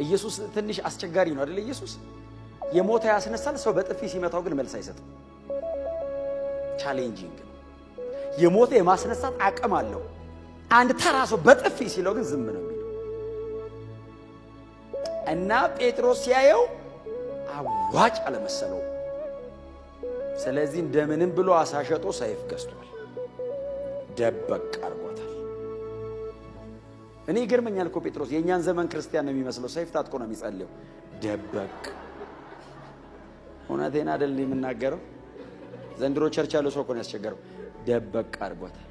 ኢየሱስ ትንሽ አስቸጋሪ ነው አይደል? ኢየሱስ የሞተ ያስነሳል። ሰው በጥፊ ሲመታው ግን መልስ አይሰጥም። ቻሌንጂንግ ነው። የሞተ የማስነሳት አቅም አለው። አንድ ተራ ሰው በጥፊ ሲለው ግን ዝም ነው የሚለው እና ጴጥሮስ ሲያየው አዋጭ አለመሰለው። ስለዚህ እንደምንም ብሎ አሳሸጦ ሰይፍ ገዝቷል፣ ደበቅ አድርጓታል። እኔ ይገርመኛል እኮ ጴጥሮስ የእኛን ዘመን ክርስቲያን ነው የሚመስለው። ሰይፍ ታጥቆ ነው የሚጸልየው። ደበቅ እውነቴን አይደል የምናገረው? ዘንድሮ ቸርች ያለው ሰው እኮ ነው ያስቸገረው። ደበቅ አድርጓታል።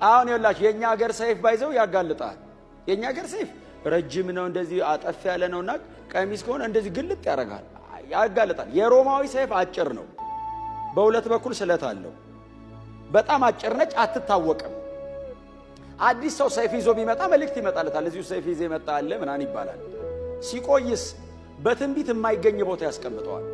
አሁን ይኸውላችሁ የእኛ ሀገር ሰይፍ ባይዘው ያጋልጣል። የእኛ ሀገር ሰይፍ ረጅም ነው፣ እንደዚህ አጠፍ ያለ ነውና ቀሚስ ከሆነ እንደዚህ ግልጥ ያደርጋል፣ ያጋልጣል። የሮማዊ ሰይፍ አጭር ነው፣ በሁለት በኩል ስለት አለው። በጣም አጭር ነች፣ አትታወቅም። አዲስ ሰው ሰይፍ ይዞ ቢመጣ መልእክት ይመጣለታል። እዚሁ ሰይፍ ይዞ ይመጣ አለ ምናምን ይባላል። ሲቆይስ በትንቢት የማይገኝ ቦታ ያስቀምጠዋል።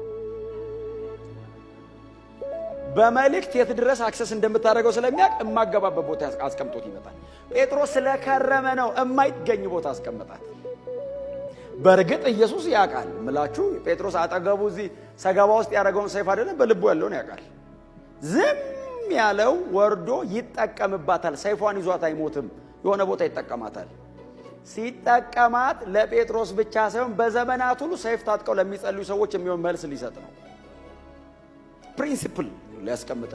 በመልእክት የት ድረስ አክሰስ እንደምታደርገው ስለሚያውቅ የማገባበት ቦታ አስቀምጦት ይመጣል። ጴጥሮስ ስለከረመ ነው የማይገኝ ቦታ አስቀምጣት። በእርግጥ ኢየሱስ ያውቃል ምላችሁ። ጴጥሮስ አጠገቡ እዚህ ሰገባ ውስጥ ያደረገውን ሰይፍ አይደለም በልቡ ያለውን ያውቃል። ዝም ያለው ወርዶ ይጠቀምባታል። ሰይፏን ይዟት አይሞትም፣ የሆነ ቦታ ይጠቀማታል። ሲጠቀማት ለጴጥሮስ ብቻ ሳይሆን በዘመናት ሁሉ ሰይፍ ታጥቀው ለሚጸልዩ ሰዎች የሚሆን መልስ ሊሰጥ ነው። ፕሪንሲፕል ሊያስቀምጥ